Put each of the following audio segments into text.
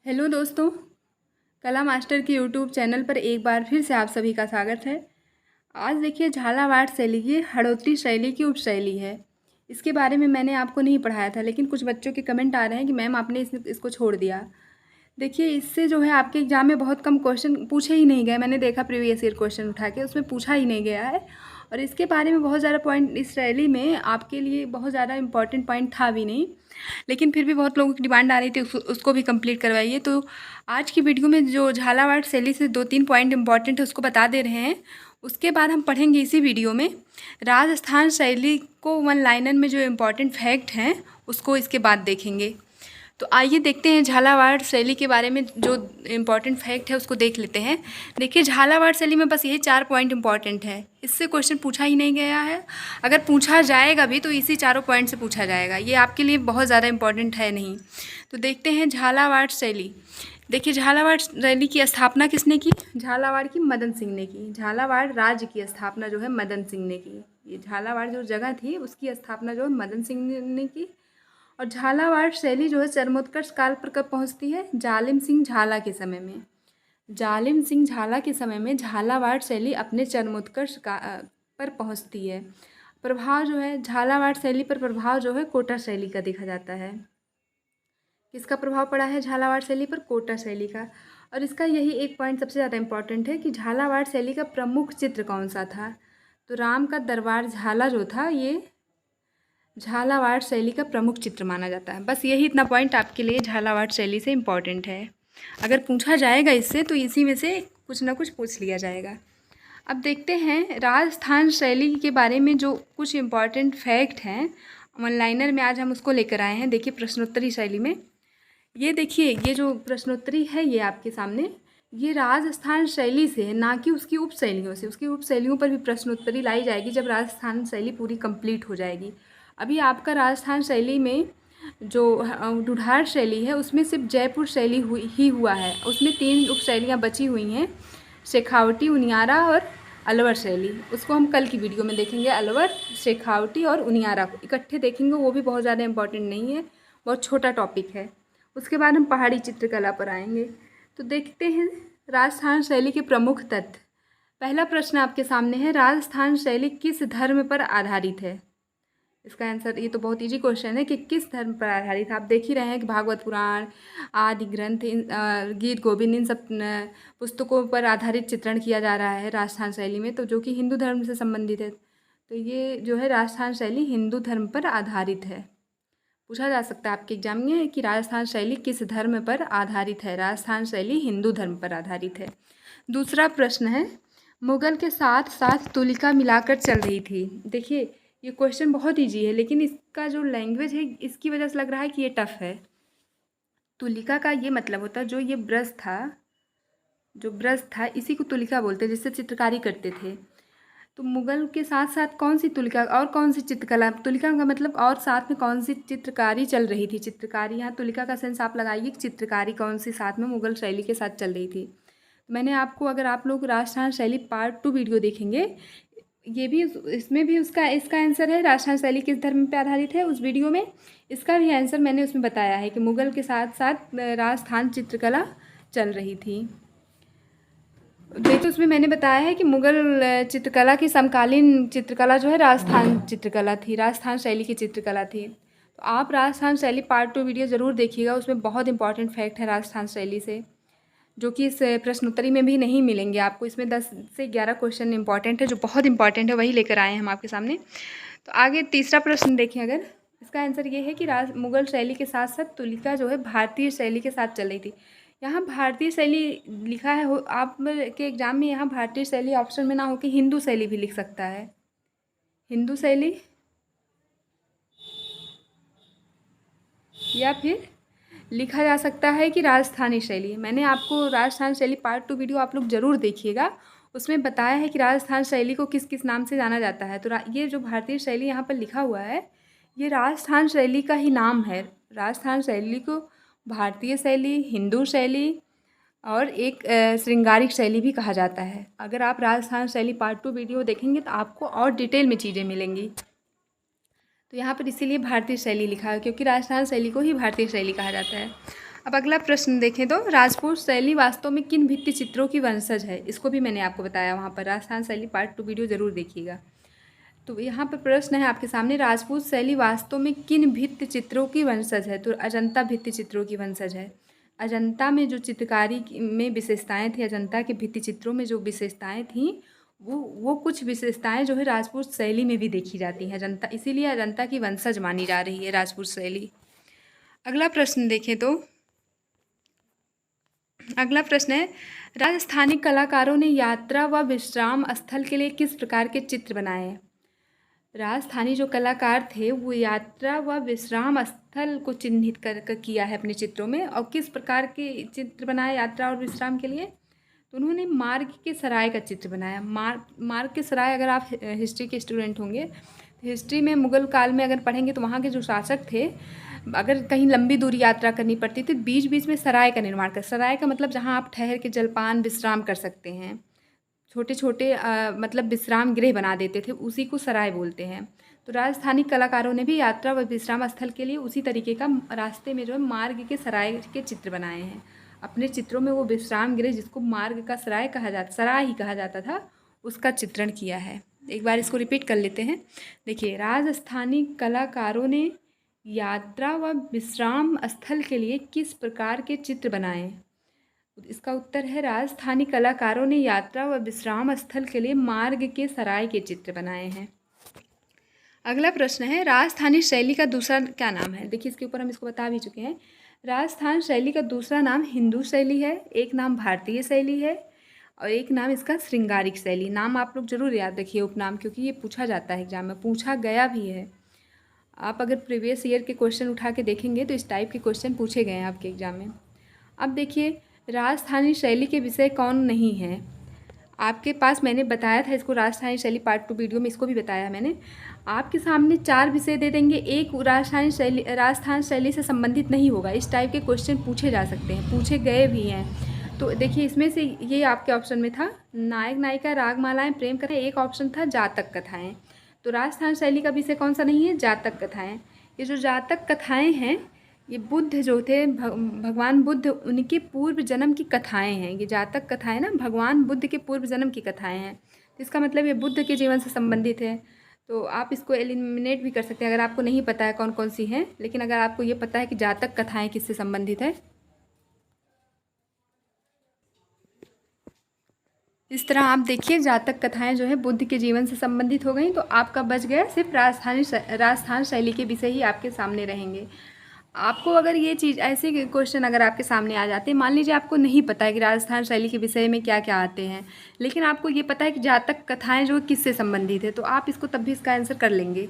Hello दोस्तों, कला master के यूट्यूब चैनल पर एक बार फिर से आप सभी का स्वागत है। आज देखिए झालावाड़ शैली ये हड़ौती शैली की उपशैली है। इसके बारे में मैंने आपको नहीं पढ़ाया था, लेकिन कुछ बच्चों के कमेंट आ रहे हैं कि मैम आपने इसको छोड़ दिया। देखिए इससे जो है आपके एग्ज़ाम में बहुत कम क्वेश्चन पूछे ही नहीं गए। मैंने देखा प्रीवियस ईयर क्वेश्चन उठा के, उसमें पूछा ही नहीं गया है। और इसके बारे में बहुत ज़्यादा पॉइंट इस शैली में आपके लिए बहुत ज़्यादा इंपॉर्टेंट पॉइंट था भी नहीं, लेकिन फिर भी बहुत लोगों की डिमांड आ रही थी उसको भी कंप्लीट करवाइए। तो आज की वीडियो में जो झालावाड़ शैली से 2-3 पॉइंट इंपॉर्टेंट है उसको बता दे रहे हैं। उसके बाद हम पढ़ेंगे इसी वीडियो में राजस्थान शैली को वन लाइनर में जो इम्पोर्टेंट फैक्ट हैं उसको इसके बाद देखेंगे। तो आइए देखते हैं झालावाड़ शैली के बारे में जो इम्पोर्टेंट फैक्ट है उसको देख लेते हैं। देखिए झालावाड़ शैली में बस यही 4 पॉइंट इंपॉर्टेंट है, इससे क्वेश्चन पूछा ही नहीं गया है। अगर पूछा जाएगा भी तो इसी चारों पॉइंट से पूछा जाएगा, ये आपके लिए बहुत ज़्यादा इंपॉर्टेंट है नहीं। तो देखते हैं झालावाड़ शैली। देखिए झालावाड़ शैली की स्थापना किसने की? झालावाड़ की मदन सिंह ने की। झालावाड़ राज्य की स्थापना जो है मदन सिंह ने की। ये झालावाड़ जो जगह थी उसकी स्थापना जो है मदन सिंह ने की। और झालावाड़ शैली जो है चरमोत्कर्ष काल पर कब पहुंचती है? जालिम सिंह झाला के समय में। जालिम सिंह झाला के समय में झालावाड़ शैली अपने चरमोत्कर्ष पर पहुंचती है। प्रभाव जो है झालावाड़ शैली पर, प्रभाव जो है कोटा शैली का देखा जाता है। किसका प्रभाव पड़ा है झालावाड़ शैली पर? कोटा शैली का। और इसका यही एक पॉइंट सबसे ज़्यादा इंपॉर्टेंट है कि झालावाड़ शैली का प्रमुख चित्र कौन सा था? तो राम का दरबार झाला जो था ये झालावाड़ शैली का प्रमुख चित्र माना जाता है। बस यही इतना पॉइंट आपके लिए झालावाड़ शैली से इम्पॉर्टेंट है। अगर पूछा जाएगा इससे तो इसी में से कुछ ना कुछ पूछ लिया जाएगा। अब देखते हैं राजस्थान शैली के बारे में जो कुछ इम्पॉर्टेंट फैक्ट हैं वन लाइनर में, आज हम उसको लेकर आए हैं। देखिए प्रश्नोत्तरी शैली में ये देखिए, ये जो प्रश्नोत्तरी है ये आपके सामने, ये राजस्थान शैली से है, ना कि उसकी उपशैलियों से। उसकी उपशैलियों पर भी प्रश्नोत्तरी लाई जाएगी जब राजस्थान शैली पूरी कंप्लीट हो जाएगी। अभी आपका राजस्थान शैली में जो ढूढ़ार शैली है उसमें सिर्फ जयपुर शैली ही हुआ है। उसमें 3 उपशैलियाँ बची हुई हैं, शेखावटी, उनियारा और अलवर शैली। उसको हम कल की वीडियो में देखेंगे। अलवर, शेखावटी और उनियारा को इकट्ठे देखेंगे, वो भी बहुत ज़्यादा इंपॉर्टेंट नहीं है, बहुत छोटा टॉपिक है। उसके बाद हम पहाड़ी चित्रकला पर आएंगे। तो देखते हैं राजस्थान शैली के प्रमुख तत्व। पहला प्रश्न आपके सामने है, राजस्थान शैली किस धर्म पर आधारित है? इसका आंसर, ये तो बहुत इजी क्वेश्चन है कि किस धर्म पर आधारित है। आप देख ही रहे हैं कि भागवत पुराण आदि ग्रंथ, गीत गोविंद, इन सब पुस्तकों पर आधारित चित्रण किया जा रहा है राजस्थान शैली में, तो जो कि हिंदू धर्म से संबंधित है। तो ये जो है राजस्थान शैली हिंदू धर्म पर आधारित है। पूछा जा सकता है आपके एग्जाम में कि राजस्थान शैली किस धर्म पर आधारित है? राजस्थान शैली हिंदू धर्म पर आधारित है। दूसरा प्रश्न है, मुगल के साथ साथ तुलिका मिलाकर चल रही थी। देखिए ये क्वेश्चन बहुत ईजी है, लेकिन इसका जो लैंग्वेज है इसकी वजह से लग रहा है कि ये टफ है। तुलिका का ये मतलब होता है जो ये ब्रश था, जो ब्रश था इसी को तुलिका बोलते हैं, जिससे चित्रकारी करते थे। तो मुगल के साथ साथ कौन सी तुलिका और कौन सी चित्रकला, तुलिका का मतलब और साथ में कौन सी चित्रकारी चल रही थी? चित्रकारी, यहाँ तुलिका का सेंस आप लगाइए कि चित्रकारी कौन सी साथ में मुगल शैली के साथ चल रही थी। मैंने आपको, अगर आप लोग राजस्थान शैली पार्ट 2 वीडियो देखेंगे, ये भी इसमें भी इसका आंसर है राजस्थान शैली किस धर्म पर आधारित है, उस वीडियो में इसका भी आंसर मैंने उसमें बताया है कि मुगल के साथ साथ राजस्थान चित्रकला चल रही थी। देखिए उसमें मैंने बताया है कि मुगल चित्रकला की समकालीन चित्रकला जो है राजस्थान चित्रकला थी, राजस्थान शैली की चित्रकला थी। तो आप राजस्थान शैली पार्ट 2 वीडियो ज़रूर देखिएगा, उसमें बहुत इंपॉर्टेंट फैक्ट है राजस्थान शैली से, जो कि इस प्रश्नोत्तरी में भी नहीं मिलेंगे आपको। इसमें 10 से 11 क्वेश्चन इंपॉर्टेंट है, जो बहुत इंपॉर्टेंट है, वही लेकर आए हैं हम आपके सामने। तो आगे तीसरा प्रश्न देखें, अगर इसका आंसर ये है कि मुगल शैली के साथ साथ तुलिका जो है भारतीय शैली के साथ चल रही थी। यहाँ भारतीय शैली लिखा है, आप के एग्जाम में यहाँ भारतीय शैली ऑप्शन में ना हो कि हिंदू शैली भी लिख सकता है। हिंदू शैली या फिर लिखा जा सकता है कि राजस्थानी शैली। मैंने आपको राजस्थान शैली पार्ट 2 वीडियो आप लोग ज़रूर देखिएगा, उसमें बताया है कि राजस्थान शैली को किस किस नाम से जाना जाता है। तो ये जो भारतीय शैली यहाँ पर लिखा हुआ है ये राजस्थान शैली का ही नाम है। राजस्थान शैली को भारतीय शैली, हिंदू शैली और एक श्रृंगारिक शैली भी कहा जाता है। अगर आप राजस्थान शैली पार्ट 2 वीडियो देखेंगे तो आपको और डिटेल में चीज़ें मिलेंगी। तो यहाँ पर इसीलिए भारतीय शैली लिखा है, क्योंकि राजस्थान शैली को ही भारतीय शैली कहा जाता है। अब अगला प्रश्न देखें तो राजपूत शैली वास्तव में किन भित्ति चित्रों की वंशज है? इसको भी मैंने आपको बताया वहाँ पर, राजस्थान शैली पार्ट 2 वीडियो ज़रूर देखिएगा। तो यहाँ पर प्रश्न है आपके सामने, राजपूत शैली वास्तव में किन भित्ति चित्रों की वंशज है? तो अजंता भित्ति चित्रों की वंशज है। अजंता में जो चित्रकारी में विशेषताएं थी, अजंता के भित्ति चित्रों में जो विशेषताएं थीं, वो कुछ विशेषताएं जो है राजपूत शैली में भी देखी जाती हैं अजंता, इसीलिए अजंता की वंशज मानी जा रही है राजपूत शैली। अगला प्रश्न देखें तो अगला प्रश्न है, राजस्थानी कलाकारों ने यात्रा व विश्राम स्थल के लिए किस प्रकार के चित्र बनाए हैं? राजस्थानी जो कलाकार थे वो यात्रा व विश्राम स्थल को चिन्हित कर किया है अपने चित्रों में, और किस प्रकार के चित्र बनाए यात्रा और विश्राम के लिए? तो उन्होंने मार्ग के सराय का चित्र बनाया। मार्ग के सराय, अगर आप हिस्ट्री के स्टूडेंट होंगे तो हिस्ट्री में मुग़ल काल में अगर पढ़ेंगे तो वहाँ के जो शासक थे, अगर कहीं लंबी दूरी यात्रा करनी पड़ती थी, बीच बीच में सराय का निर्माण कर, सराय का मतलब जहाँ आप ठहर के जलपान विश्राम कर सकते हैं, छोटे छोटे मतलब विश्राम गृह बना देते थे, उसी को सराय बोलते हैं। तो राजस्थानी कलाकारों ने भी यात्रा व विश्राम स्थल के लिए उसी तरीके का रास्ते में जो है मार्ग के सराय के चित्र बनाए हैं। अपने चित्रों में वो विश्राम गृह, जिसको मार्ग का सराय कहा जाता, सराय ही कहा जाता था, उसका चित्रण किया है। एक बार इसको रिपीट कर लेते हैं। देखिए, राजस्थानी कलाकारों ने यात्रा व विश्राम स्थल के लिए किस प्रकार के चित्र बनाए? इसका उत्तर है, राजस्थानी कलाकारों ने यात्रा व विश्राम स्थल के लिए मार्ग के सराय के चित्र बनाए हैं। अगला प्रश्न है, राजस्थानी शैली का दूसरा क्या नाम है? देखिए, इसके ऊपर हम इसको बता भी चुके हैं। राजस्थान शैली का दूसरा नाम हिंदू शैली है, एक नाम भारतीय शैली है, और एक नाम इसका श्रृंगारिक शैली। नाम आप लोग जरूर याद रखिए, उपनाम, क्योंकि ये पूछा जाता है एग्जाम में, पूछा गया भी है। आप अगर प्रीवियस ईयर के क्वेश्चन उठा के देखेंगे तो इस टाइप के क्वेश्चन पूछे गए हैं आपके एग्जाम में। अब देखिए, राजस्थानी शैली के विषय कौन नहीं है आपके पास? मैंने बताया था इसको, राजस्थानी शैली पार्ट 2 वीडियो में इसको भी बताया मैंने। आपके सामने 4 विषय दे देंगे, एक राजस्थान शैली से संबंधित नहीं होगा। इस टाइप के क्वेश्चन पूछे जा सकते हैं, पूछे गए भी हैं। तो देखिए, इसमें से ये आपके ऑप्शन में था नायक नायिका, रागमालाएँ, प्रेम कथाएँ, एक ऑप्शन था जातक कथाएँ। तो राजस्थान शैली का विषय कौन सा नहीं है? जातक कथाएँ। ये जो जातक कथाएँ हैं, ये बुद्ध जो थे, भगवान बुद्ध, उनके पूर्व जन्म की कथाएं हैं। ये जातक कथाएं ना भगवान बुद्ध के पूर्व जन्म की कथाएं हैं, तो इसका मतलब ये बुद्ध के जीवन से संबंधित है। तो आप इसको एलिमिनेट भी कर सकते हैं अगर आपको नहीं पता है कौन कौन सी हैं, लेकिन अगर आपको ये पता है कि जातक कथाएं किससे संबंधित है। इस तरह आप देखिए, जातक कथाएं जो है बुद्ध के जीवन से संबंधित हो गई, तो आपका बच गया सिर्फ राजस्थान शैली के विषय ही आपके सामने रहेंगे। आपको अगर ये चीज़, ऐसे क्वेश्चन अगर आपके सामने आ जाते हैं, मान लीजिए आपको नहीं पता है कि राजस्थान शैली के विषय में क्या क्या आते हैं, लेकिन आपको ये पता है कि जातक कथाएं जो किससे संबंधित है, तो आप इसको तब भी इसका आंसर कर लेंगे।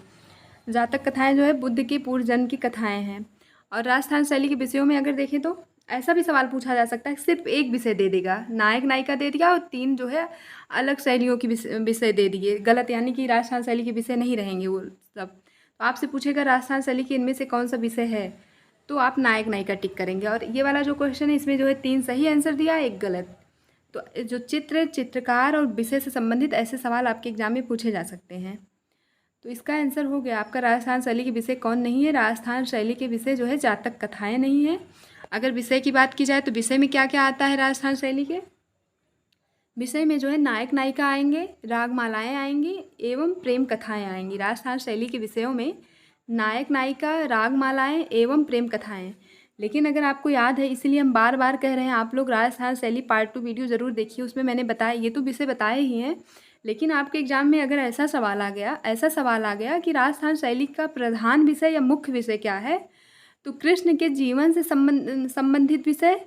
जातक कथाएं जो है बुद्ध के पूर्व जन्म की कथाएं हैं। और राजस्थान शैली के विषयों में अगर देखें तो ऐसा भी सवाल पूछा जा सकता है, सिर्फ एक विषय दे देगा, नायक नायिका दे दिया, और 3 जो है अलग शैलियों की विषय दे दिए, गलत, यानी कि राजस्थान शैली के विषय नहीं रहेंगे वो सब। तो आपसे पूछेगा राजस्थान शैली के इनमें से कौन सा विषय है, तो आप नायक नायिका टिक करेंगे। और ये वाला जो क्वेश्चन है, इसमें जो है 3 सही आंसर दिया, 1 गलत। तो जो चित्रकार और विषय से संबंधित ऐसे सवाल आपके एग्जाम में पूछे जा सकते हैं। तो इसका आंसर हो गया आपका, राजस्थान शैली के विषय कौन नहीं है? राजस्थान शैली के विषय जो है जातक कथाएं नहीं है। अगर विषय की बात की जाए तो विषय में क्या क्या आता है? राजस्थान शैली के विषय में जो है नायक नायिका आएंगे, रागमालाएँ आएंगी एवं प्रेम कथाएँ आएंगी। राजस्थान शैली के विषयों में नायक नायिका, रागमालाएँ एवं प्रेम कथाएँ। लेकिन अगर आपको याद है, इसीलिए हम बार बार कह रहे हैं, आप लोग राजस्थान शैली पार्ट 2 वीडियो ज़रूर देखिए, उसमें मैंने बताया, ये तो विषय बताए ही हैं, लेकिन आपके एग्जाम में अगर ऐसा सवाल आ गया कि राजस्थान शैली का प्रधान विषय या मुख्य विषय क्या है, तो कृष्ण के जीवन से संबंधित विषय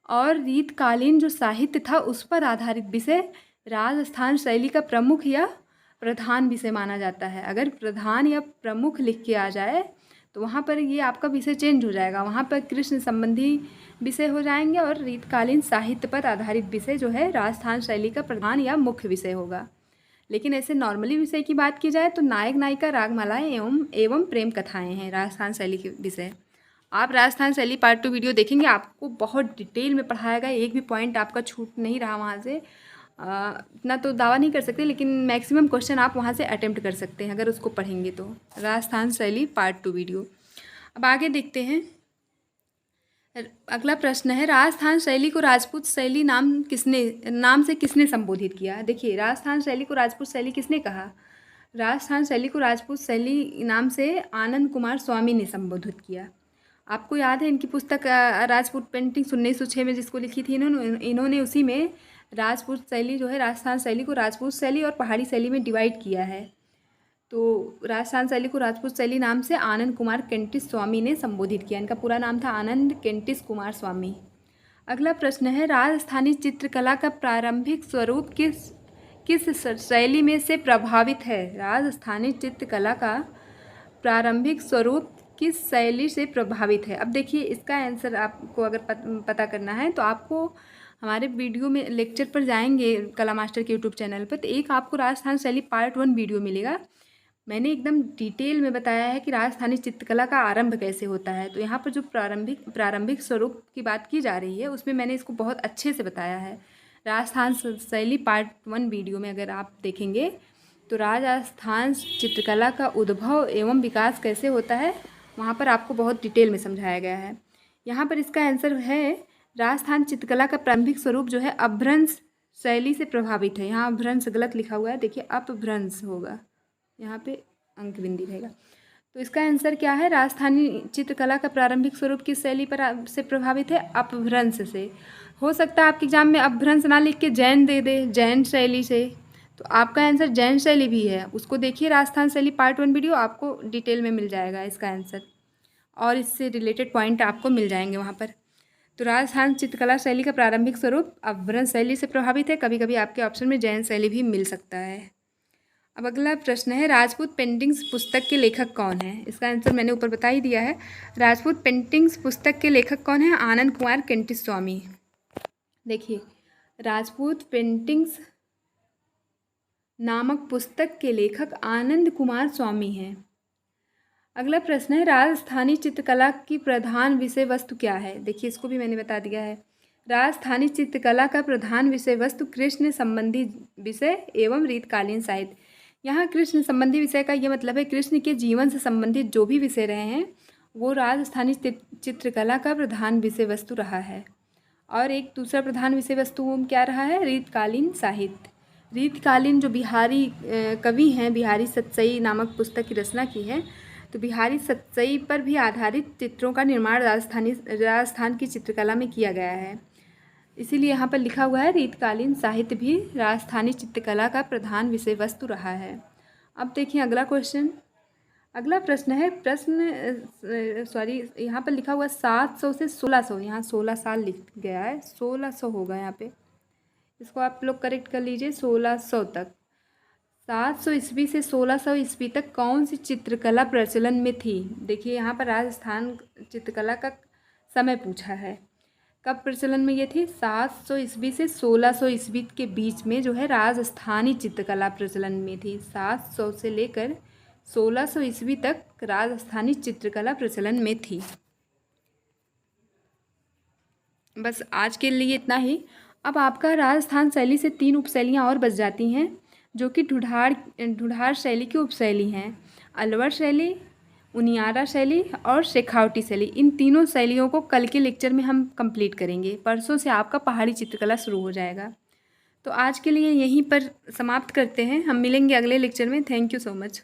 और रीतकालीन जो साहित्य था उस पर आधारित विषय राजस्थान शैली का प्रमुख या प्रधान विषय माना जाता है। अगर प्रधान या प्रमुख लिख के आ जाए तो वहाँ पर ये आपका विषय चेंज हो जाएगा, वहाँ पर कृष्ण संबंधी विषय हो जाएंगे और रीतकालीन साहित्य पर आधारित विषय जो है राजस्थान शैली का प्रधान या मुख्य विषय होगा। लेकिन ऐसे नॉर्मली विषय की बात की जाए तो नायक नायिका, रागमालाएँ एवं प्रेम कथाएँ हैं राजस्थान शैली के विषय। आप राजस्थान शैली पार्ट 2 वीडियो देखेंगे, आपको बहुत डिटेल में पढ़ाया गया, एक भी पॉइंट आपका छूट नहीं रहा वहाँ से। इतना तो दावा नहीं कर सकते, लेकिन मैक्सिमम क्वेश्चन आप वहाँ से अटेम्प्ट कर सकते हैं अगर उसको पढ़ेंगे तो। राजस्थान शैली पार्ट 2 वीडियो। अब आगे देखते हैं, अगला प्रश्न है, राजस्थान शैली को राजपूत शैली नाम से किसने संबोधित किया। देखिए, राजस्थान शैली को राजपूत शैली किसने कहा। राजस्थान शैली को राजपूत शैली नाम से आनंद कुमार स्वामी ने संबोधित किया। आपको याद है इनकी पुस्तक राजपूत पेंटिंग्स 1906 में जिसको लिखी थी इन्होंने उसी में राजपूत शैली जो है, राजस्थान शैली को राजपूत शैली और पहाड़ी शैली में डिवाइड किया है। तो राजस्थान शैली को राजपूत शैली नाम से आनंद कुमार केंटिस स्वामी ने संबोधित किया। इनका पूरा नाम था आनंद केंटिस कुमार स्वामी। अगला प्रश्न है, राजस्थानी चित्रकला का प्रारंभिक स्वरूप किस शैली में से प्रभावित है। राजस्थानी चित्रकला का प्रारंभिक स्वरूप किस शैली से प्रभावित है। अब देखिए, इसका आंसर आपको अगर पता करना है तो आपको हमारे वीडियो में लेक्चर पर जाएंगे कला मास्टर के यूट्यूब चैनल पर, तो एक आपको राजस्थान शैली पार्ट 1 वीडियो मिलेगा। मैंने एकदम डिटेल में बताया है कि राजस्थानी चित्रकला का आरंभ कैसे होता है। तो यहाँ पर जो प्रारंभिक स्वरूप की बात की जा रही है उसमें मैंने इसको बहुत अच्छे से बताया है। राजस्थान शैली पार्ट 1 वीडियो में अगर आप देखेंगे तो राजस्थान चित्रकला का उद्भव एवं विकास कैसे होता है वहाँ पर आपको बहुत डिटेल में समझाया गया है। यहाँ पर इसका आंसर है, राजस्थान चित्रकला का प्रारंभिक स्वरूप जो है अपभ्रंश शैली से प्रभावित है। यहाँ अपभ्रंश गलत लिखा हुआ है, देखिए अपभ्रंश होगा, यहाँ पे अंक बिंदी रहेगा। तो इसका आंसर क्या है, राजस्थानी चित्रकला का प्रारंभिक स्वरूप किस शैली पर से प्रभावित है, अपभ्रंश से। हो सकता है आपके एग्जाम में अपभ्रंश ना लिख के जैन दे दे, जैन शैली से, तो आपका आंसर जैन शैली भी है। उसको देखिए, राजस्थान शैली पार्ट 1 वीडियो, आपको डिटेल में मिल जाएगा इसका आंसर और इससे रिलेटेड पॉइंट आपको मिल जाएंगे वहाँ पर। तो राजस्थान चित्रकला शैली का प्रारंभिक स्वरूप अपभ्रंश शैली से प्रभावित है। कभी कभी आपके ऑप्शन में जैन शैली भी मिल सकता है। अब अगला प्रश्न है, राजपूत पेंटिंग्स पुस्तक के लेखक कौन है। इसका आंसर मैंने ऊपर बता ही दिया है। राजपूत पेंटिंग्स पुस्तक के लेखक कौन है, आनंद कुमार केंटिस स्वामी। देखिए, राजपूत पेंटिंग्स नामक पुस्तक के लेखक आनंद कुमार स्वामी हैं। अगला प्रश्न है, राजस्थानी चित्रकला की प्रधान विषय वस्तु क्या है। देखिए, इसको भी मैंने बता दिया है। राजस्थानी चित्रकला का प्रधान विषय वस्तु कृष्ण संबंधी विषय एवं रीतकालीन साहित्य। यहाँ कृष्ण संबंधी विषय का ये मतलब है कृष्ण के जीवन से संबंधित जो भी विषय रहे हैं वो राजस्थानी चित्रकला का प्रधान विषय वस्तु रहा है। और एक दूसरा प्रधान विषय वस्तु क्या रहा है, रीतकालीन साहित्य। रीतकालीन जो बिहारी कवि हैं, बिहारी सतसई नामक पुस्तक की रचना की है, तो बिहारी सतसई पर भी आधारित चित्रों का निर्माण राजस्थान की चित्रकला में किया गया है। इसीलिए यहाँ पर लिखा हुआ है रीतकालीन साहित्य भी राजस्थानी चित्रकला का प्रधान विषय वस्तु रहा है। अब देखिए अगला क्वेश्चन। अगला प्रश्न है, यहाँ पर लिखा हुआ 700 से 1600, यहाँ 16 साल लिख गया है, 1600 होगा यहाँ पे, इसको आप लोग करेक्ट कर लीजिए। 1600 तक, 700 ईस्वी से 1600 ईस्वी तक कौन सी चित्रकला प्रचलन में थी। देखिए, यहाँ पर राजस्थान चित्रकला का समय पूछा है, कब प्रचलन में ये थी। 700 ईस्वी से 1600 ईस्वी के बीच में जो है राजस्थानी चित्रकला प्रचलन में थी। 700 से लेकर 1600 ईस्वी तक राजस्थानी चित्रकला प्रचलन में थी। बस आज के लिए इतना ही। अब आपका राजस्थान शैली से 3 उपशैलियाँ और बच जाती हैं जो कि ढूढ़ार शैली की उपशैली हैं। अलवर शैली, उनियारा शैली और शेखावटी शैली। इन तीनों शैलियों को कल के लेक्चर में हम कंप्लीट करेंगे। परसों से आपका पहाड़ी चित्रकला शुरू हो जाएगा। तो आज के लिए यहीं पर समाप्त करते हैं, हम मिलेंगे अगले लेक्चर में। Thank you so much.